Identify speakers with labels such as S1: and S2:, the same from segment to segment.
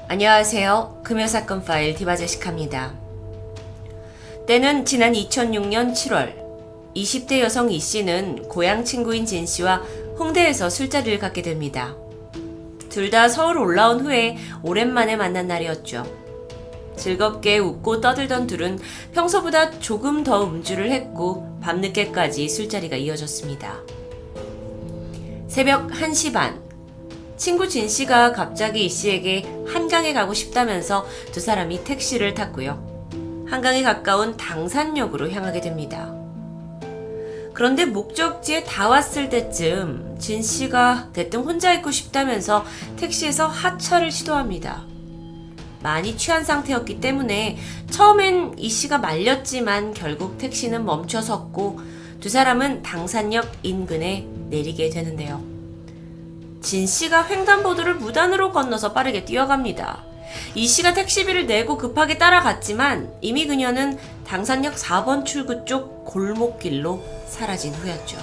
S1: 안녕하세요. 금요사건 파일 디바제시카입니다. 때는 지난 2006년 7월 20대 여성 이 씨는 고향 친구인 진 씨와 홍대에서 술자리를 갖게 됩니다. 둘 다 서울 올라온 후에 오랜만에 만난 날이었죠. 즐겁게 웃고 떠들던 둘은 평소보다 조금 더 음주를 했고 밤늦게까지 술자리가 이어졌습니다. 새벽 1시 반, 친구 진 씨가 갑자기 이 씨에게 한강에 가고 싶다면서 두 사람이 택시를 탔고요. 한강에 가까운 당산역으로 향하게 됩니다. 그런데 목적지에 다 왔을 때쯤 진 씨가 대뜸 혼자 있고 싶다면서 택시에서 하차를 시도합니다. 많이 취한 상태였기 때문에 처음엔 이 씨가 말렸지만 결국 택시는 멈춰섰고 두 사람은 당산역 인근에 내리게 되는데요. 진 씨가 횡단보도를 무단으로 건너서 빠르게 뛰어갑니다. 이 씨가 택시비를 내고 급하게 따라갔지만 이미 그녀는 당산역 4번 출구 쪽 골목길로 사라진 후였죠.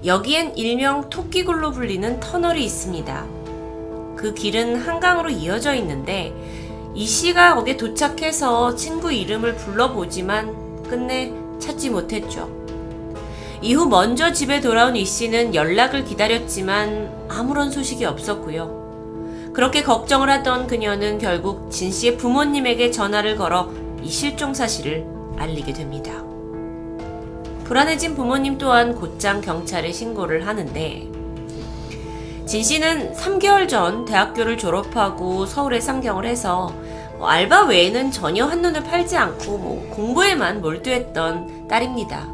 S1: 여기엔 일명 토끼굴로 불리는 터널이 있습니다. 그 길은 한강으로 이어져 있는데 이 씨가 거기에 도착해서 친구 이름을 불러보지만 끝내 찾지 못했죠. 이후 먼저 집에 돌아온 이 씨는 연락을 기다렸지만 아무런 소식이 없었고요. 그렇게 걱정을 하던 그녀는 결국 진 씨의 부모님에게 전화를 걸어 이 실종 사실을 알리게 됩니다. 불안해진 부모님 또한 곧장 경찰에 신고를 하는데 진 씨는 3개월 전 대학교를 졸업하고 서울에 상경을 해서 알바 외에는 전혀 한눈을 팔지 않고 공부에만 몰두했던 딸입니다.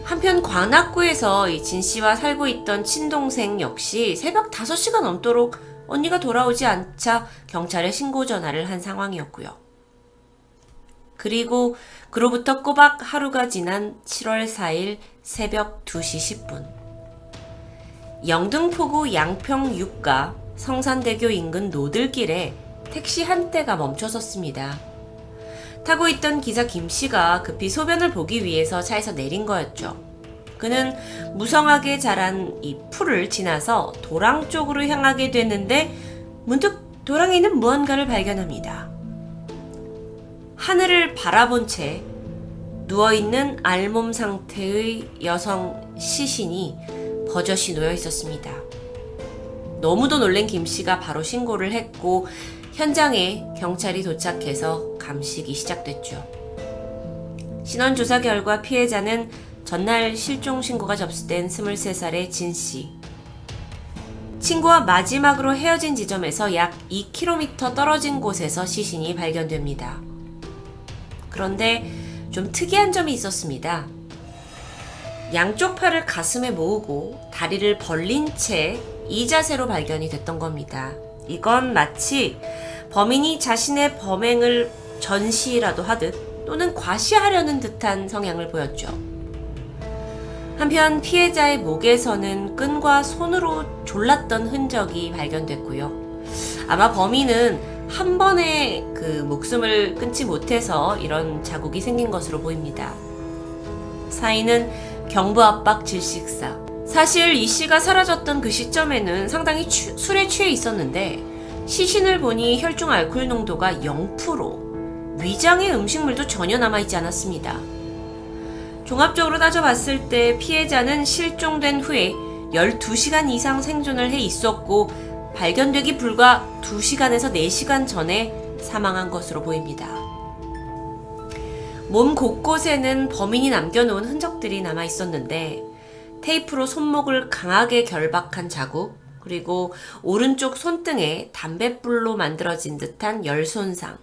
S1: 한편 관악구에서 이 진 씨와 살고 있던 친동생 역시 새벽 5시가 넘도록 언니가 돌아오지 않자 경찰에 신고 전화를 한 상황이었고요. 그리고 그로부터 꼬박 하루가 지난 7월 4일 새벽 2시 10분 영등포구 양평 6가 성산대교 인근 노들길에 택시 한 대가 멈춰섰습니다. 타고 있던 기사 김 씨가 급히 소변을 보기 위해서 차에서 내린 거였죠. 그는 무성하게 자란 이 풀을 지나서 도랑 쪽으로 향하게 됐는데 문득 도랑에 있는 무언가를 발견합니다. 하늘을 바라본 채 누워있는 알몸 상태의 여성 시신이 버젓이 놓여 있었습니다. 너무도 놀란 김 씨가 바로 신고를 했고 현장에 경찰이 도착해서 감식이 시작됐죠. 신원 조사 결과 피해자는 전날 실종 신고가 접수된 23살의 진 씨. 친구와 마지막으로 헤어진 지점에서 약 2km 떨어진 곳에서 시신이 발견됩니다. 그런데 좀 특이한 점이 있었습니다. 양쪽 팔을 가슴에 모으고 다리를 벌린 채 이 자세로 발견이 됐던 겁니다. 이건 마치 범인이 자신의 범행을 전시라도 하듯 또는 과시하려는 듯한 성향을 보였죠. 한편 피해자의 목에서는 끈과 손으로 졸랐던 흔적이 발견됐고요. 아마 범인은 한 번에 그 목숨을 끊지 못해서 이런 자국이 생긴 것으로 보입니다. 사인은 경부압박 질식사. 사실 이 씨가 사라졌던 그 시점에는 상당히 술에 취해 있었는데 시신을 보니 혈중 알코올 농도가 0%, 위장의 음식물도 전혀 남아있지 않았습니다. 종합적으로 따져봤을 때 피해자는 실종된 후에 12시간 이상 생존을 해 있었고 발견되기 불과 2시간에서 4시간 전에 사망한 것으로 보입니다. 몸 곳곳에는 범인이 남겨놓은 흔적들이 남아있었는데 테이프로 손목을 강하게 결박한 자국, 그리고 오른쪽 손등에 담뱃불로 만들어진 듯한 열 손상,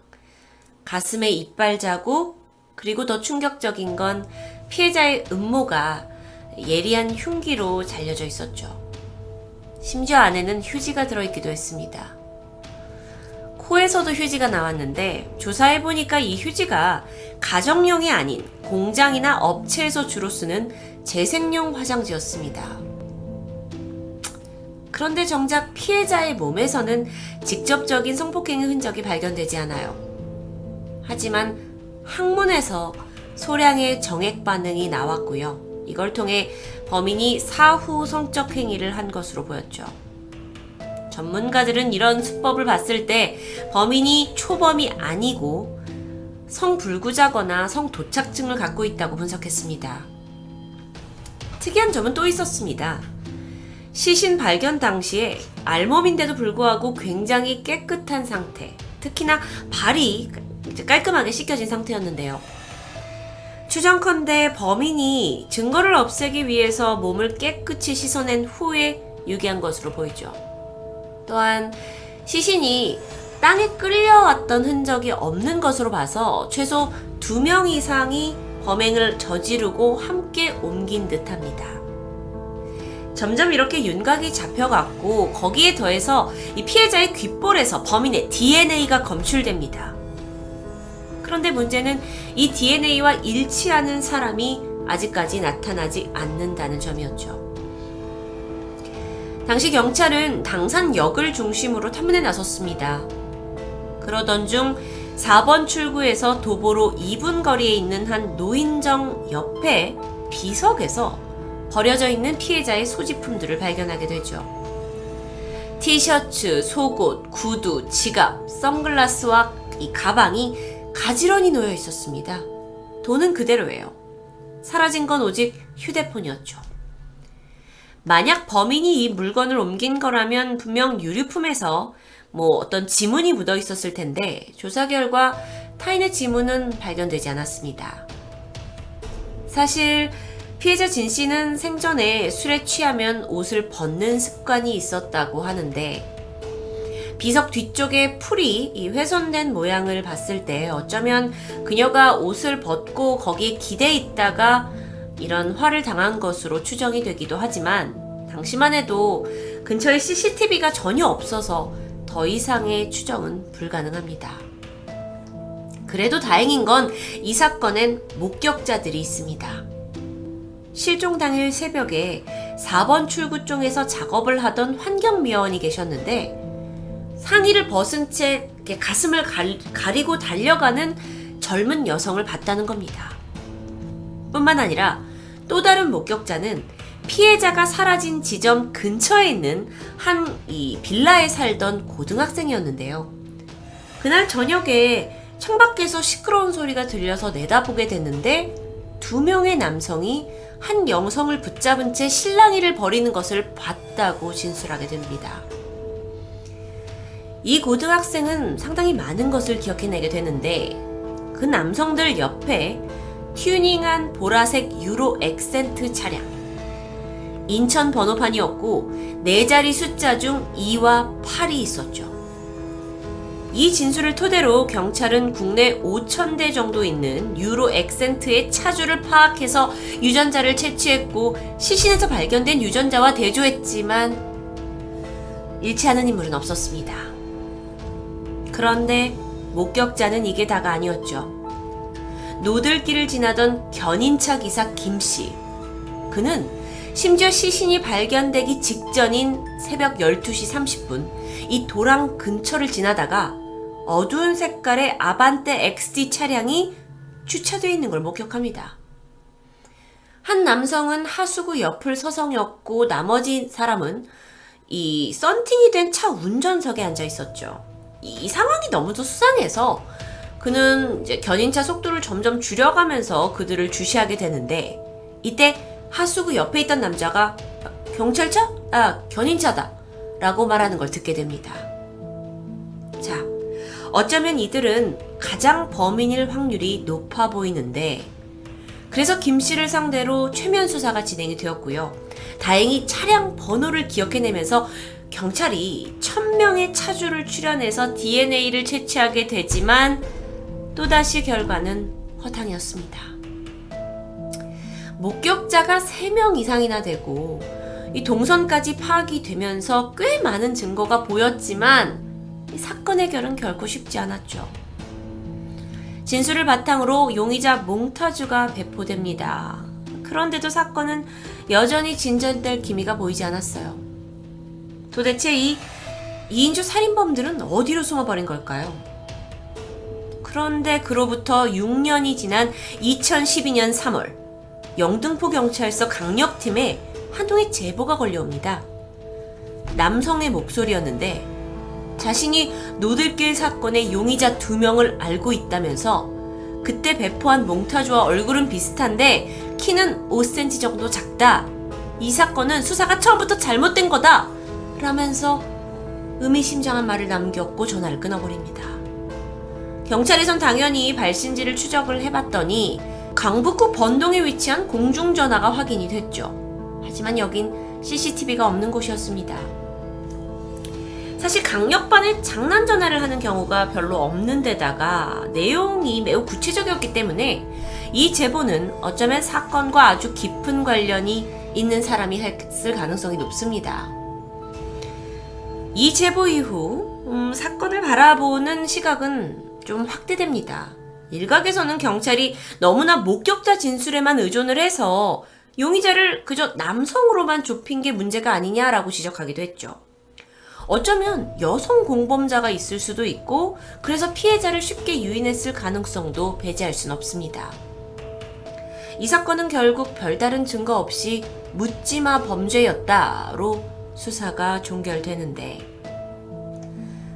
S1: 가슴에 이빨 자국, 그리고 더 충격적인 건 피해자의 음모가 예리한 흉기로 잘려져 있었죠. 심지어 안에는 휴지가 들어있기도 했습니다. 코에서도 휴지가 나왔는데 조사해보니까 이 휴지가 가정용이 아닌 공장이나 업체에서 주로 쓰는 재생용 화장지였습니다. 그런데 정작 피해자의 몸에서는 직접적인 성폭행의 흔적이 발견되지 않아요. 하지만 항문에서 소량의 정액 반응이 나왔고요. 이걸 통해 범인이 사후 성적 행위를 한 것으로 보였죠. 전문가들은 이런 수법을 봤을 때 범인이 초범이 아니고 성불구자거나 성도착증을 갖고 있다고 분석했습니다. 특이한 점은 또 있었습니다. 시신 발견 당시에 알몸인데도 불구하고 굉장히 깨끗한 상태, 특히나 발이 깔끔하게 씻겨진 상태였는데요. 추정컨대 범인이 증거를 없애기 위해서 몸을 깨끗이 씻어낸 후에 유기한 것으로 보이죠. 또한 시신이 땅에 끌려왔던 흔적이 없는 것으로 봐서 최소 2명 이상이 범행을 저지르고 함께 옮긴 듯합니다. 점점 이렇게 윤곽이 잡혀갔고 거기에 더해서 이 피해자의 귓볼에서 범인의 DNA가 검출됩니다. 그런데 문제는 이 DNA와 일치하는 사람이 아직까지 나타나지 않는다는 점이었죠. 당시 경찰은 당산역을 중심으로 탐문에 나섰습니다. 그러던 중 4번 출구에서 도보로 2분 거리에 있는 한 노인정 옆에 비석에서 버려져 있는 피해자의 소지품들을 발견하게 되죠. 티셔츠, 속옷, 구두, 지갑, 선글라스와 이 가방이 가지런히 놓여 있었습니다. 돈은 그대로예요. 사라진 건 오직 휴대폰이었죠. 만약 범인이 이 물건을 옮긴 거라면 분명 유류품에서 어떤 지문이 묻어 있었을 텐데 조사 결과 타인의 지문은 발견되지 않았습니다. 사실 피해자 진 씨는 생전에 술에 취하면 옷을 벗는 습관이 있었다고 하는데 비석 뒤쪽에 풀이 훼손된 모양을 봤을 때 어쩌면 그녀가 옷을 벗고 거기에 기대 있다가 이런 화를 당한 것으로 추정이 되기도 하지만 당시만 해도 근처에 CCTV가 전혀 없어서 더 이상의 추정은 불가능합니다. 그래도 다행인 건 이 사건엔 목격자들이 있습니다. 실종 당일 새벽에 4번 출구 쪽에서 작업을 하던 환경미화원이 계셨는데 상의를 벗은 채 가슴을 가리고 달려가는 젊은 여성을 봤다는 겁니다. 뿐만 아니라 또 다른 목격자는 피해자가 사라진 지점 근처에 있는 한 빌라에 살던 고등학생이었는데요. 그날 저녁에 창밖에서 시끄러운 소리가 들려서 내다보게 됐는데 2명의 남성이 한 여성을 붙잡은 채 실랑이를 벌이는 것을 봤다고 진술하게 됩니다. 이 고등학생은 상당히 많은 것을 기억해내게 되는데 그 남성들 옆에 튜닝한 보라색 유로 액센트 차량, 인천 번호판이었고 4자리 숫자 중 2와 8이 있었죠. 이 진술을 토대로 경찰은 국내 5,000대 정도 있는 유로 액센트의 차주를 파악해서 유전자를 채취했고 시신에서 발견된 유전자와 대조했지만 일치하는 인물은 없었습니다. 그런데 목격자는 이게 다가 아니었죠. 노들길을 지나던 견인차 기사 김씨. 그는 심지어 시신이 발견되기 직전인 새벽 12시 30분 이 도랑 근처를 지나다가 어두운 색깔의 아반떼 XD 차량이 주차되어 있는 걸 목격합니다. 한 남성은 하수구 옆을 서성였고 나머지 사람은 이 썬팅이 된 차 운전석에 앉아 있었죠. 이 상황이 너무도 수상해서 그는 이제 견인차 속도를 점점 줄여가면서 그들을 주시하게 되는데 이때 하수구 옆에 있던 남자가 경찰차? 견인차다 라고 말하는 걸 듣게 됩니다. 자, 어쩌면 이들은 가장 범인일 확률이 높아 보이는데 그래서 김 씨를 상대로 최면 수사가 진행이 되었고요. 다행히 차량 번호를 기억해내면서 경찰이 1000명의 차주를 추련해서 DNA를 채취하게 되지만 또다시 결과는 허탕이었습니다. 목격자가 3명 이상이나 되고 이 동선까지 파악이 되면서 꽤 많은 증거가 보였지만 이 사건의 결은 결코 쉽지 않았죠. 진술을 바탕으로 용의자 몽타주가 배포됩니다. 그런데도 사건은 여전히 진전될 기미가 보이지 않았어요. 도대체 이 2인조 살인범들은 어디로 숨어버린 걸까요? 그런데 그로부터 6년이 지난 2012년 3월 영등포 경찰서 강력팀에 한 통의 제보가 걸려옵니다. 남성의 목소리였는데 자신이 노들길 사건의 용의자 2명을 알고 있다면서 그때 배포한 몽타주와 얼굴은 비슷한데 키는 5cm 정도 작다. 이 사건은 수사가 처음부터 잘못된 거다. 라면서 의미심장한 말을 남겼고 전화를 끊어버립니다. 경찰에선 당연히 발신지를 추적을 해봤더니 강북구 번동에 위치한 공중전화가 확인이 됐죠. 하지만 여긴 CCTV가 없는 곳이었습니다. 사실 강력반에 장난 전화를 하는 경우가 별로 없는 데다가 내용이 매우 구체적이었기 때문에 이 제보는 어쩌면 사건과 아주 깊은 관련이 있는 사람이 했을 가능성이 높습니다. 이 제보 이후 사건을 바라보는 시각은 좀 확대됩니다. 일각에서는 경찰이 너무나 목격자 진술에만 의존을 해서 용의자를 그저 남성으로만 좁힌 게 문제가 아니냐라고 지적하기도 했죠. 어쩌면 여성 공범자가 있을 수도 있고 그래서 피해자를 쉽게 유인했을 가능성도 배제할 순 없습니다. 이 사건은 결국 별다른 증거 없이 묻지마 범죄였다로 수사가 종결되는데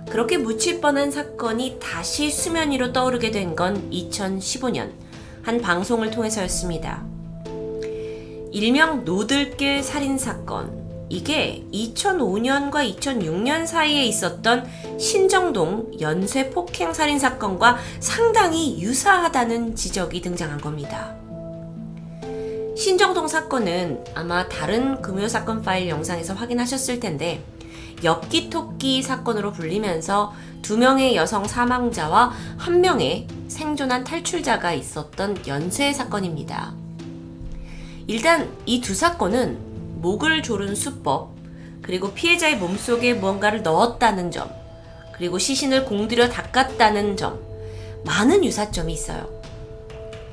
S1: 그렇게 묻힐 뻔한 사건이 다시 수면 위로 떠오르게 된 건 2015년 한 방송을 통해서였습니다. 일명 노들길 살인사건. 이게 2005년과 2006년 사이에 있었던 신정동 연쇄 폭행 살인 사건과 상당히 유사하다는 지적이 등장한 겁니다. 신정동 사건은 아마 다른 금요 사건 파일 영상에서 확인하셨을 텐데 엽기토끼 사건으로 불리면서 2명의 여성 사망자와 1명의 생존한 탈출자가 있었던 연쇄 사건입니다. 일단 이 두 사건은 목을 조른 수법, 그리고 피해자의 몸속에 무언가를 넣었다는 점, 그리고 시신을 공들여 닦았다는 점, 많은 유사점이 있어요.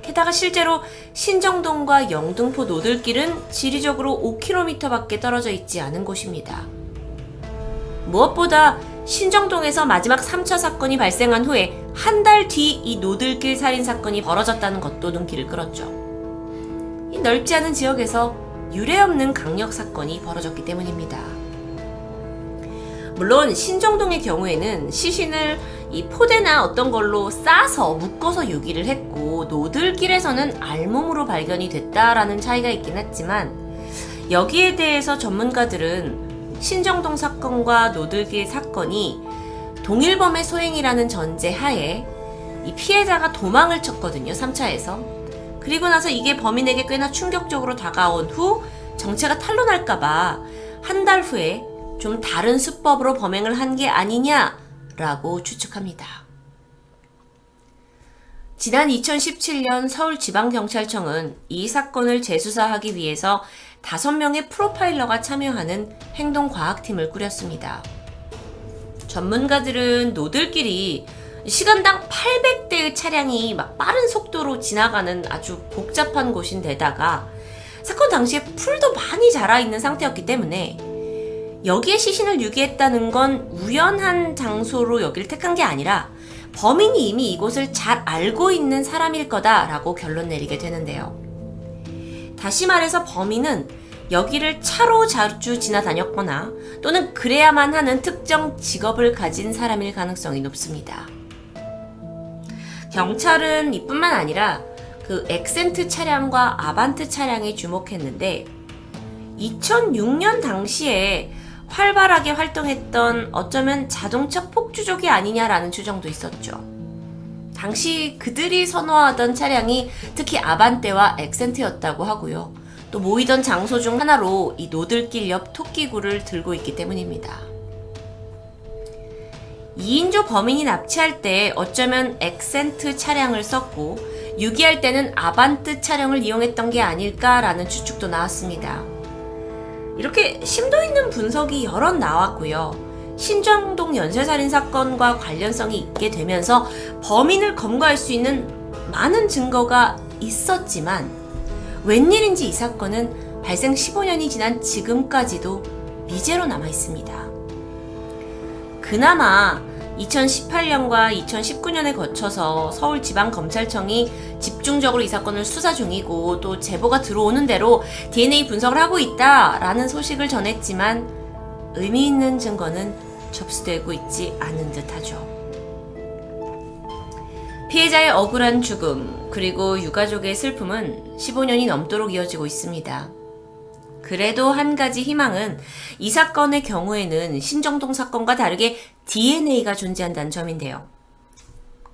S1: 게다가 실제로 신정동과 영등포 노들길은 지리적으로 5km밖에 떨어져 있지 않은 곳입니다. 무엇보다 신정동에서 마지막 3차 사건이 발생한 후에 한 달 뒤 이 노들길 살인 사건이 벌어졌다는 것도 눈길을 끌었죠. 이 넓지 않은 지역에서 유례없는 강력 사건이 벌어졌기 때문입니다. 물론 신정동의 경우에는 시신을 이 포대나 어떤 걸로 싸서 묶어서 유기를 했고 노들길에서는 알몸으로 발견이 됐다라는 차이가 있긴 했지만 여기에 대해서 전문가들은 신정동 사건과 노들길 사건이 동일범의 소행이라는 전제 하에 이 피해자가 도망을 쳤거든요. 3차에서. 그리고 나서 이게 범인에게 꽤나 충격적으로 다가온 후 정체가 탄로날까봐 한 달 후에 좀 다른 수법으로 범행을 한 게 아니냐라고 추측합니다. 지난 2017년 서울지방경찰청은 이 사건을 재수사하기 위해서 5명의 프로파일러가 참여하는 행동과학팀을 꾸렸습니다. 전문가들은 노들길이 시간당 800대의 차량이 막 빠른 속도로 지나가는 아주 복잡한 곳인데다가 사건 당시에 풀도 많이 자라있는 상태였기 때문에 여기에 시신을 유기했다는 건 우연한 장소로 여기를 택한 게 아니라 범인이 이미 이곳을 잘 알고 있는 사람일 거다라고 결론 내리게 되는데요. 다시 말해서 범인은 여기를 차로 자주 지나다녔거나 또는 그래야만 하는 특정 직업을 가진 사람일 가능성이 높습니다. 경찰은 이뿐만 아니라 그 엑센트 차량과 아반트 차량에 주목했는데 2006년 당시에 활발하게 활동했던 어쩌면 자동차 폭주족이 아니냐라는 추정도 있었죠. 당시 그들이 선호하던 차량이 특히 아반떼와 엑센트였다고 하고요. 또 모이던 장소 중 하나로 이 노들길 옆 토끼구를 들고 있기 때문입니다. 2인조 범인이 납치할 때 어쩌면 엑센트 차량을 썼고 유기할 때는 아반떼 차량을 이용했던 게 아닐까라는 추측도 나왔습니다. 이렇게 심도 있는 분석이 여럿 나왔고요. 신정동 연쇄살인 사건과 관련성이 있게 되면서 범인을 검거할 수 있는 많은 증거가 있었지만 웬일인지 이 사건은 발생 15년이 지난 지금까지도 미제로 남아 있습니다. 그나마 2018년과 2019년에 거쳐서 서울지방검찰청이 집중적으로 이 사건을 수사 중이고 또 제보가 들어오는 대로 DNA 분석을 하고 있다라는 소식을 전했지만 의미 있는 증거는 접수되고 있지 않은 듯하죠. 피해자의 억울한 죽음, 그리고 유가족의 슬픔은 15년이 넘도록 이어지고 있습니다. 그래도 한 가지 희망은 이 사건의 경우에는 신정동 사건과 다르게 DNA가 존재한다는 점인데요.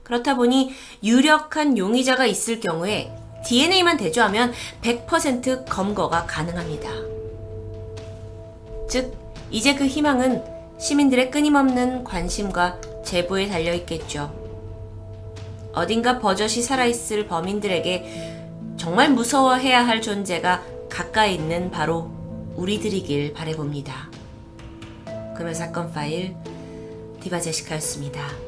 S1: 그렇다 보니 유력한 용의자가 있을 경우에 DNA만 대조하면 100% 검거가 가능합니다. 즉, 이제 그 희망은 시민들의 끊임없는 관심과 제보에 달려있겠죠. 어딘가 버젓이 살아있을 범인들에게 정말 무서워해야 할 존재가 가까이 있는 바로 우리들이길 바라봅니다. 금요사건 파일 디바제시카였습니다.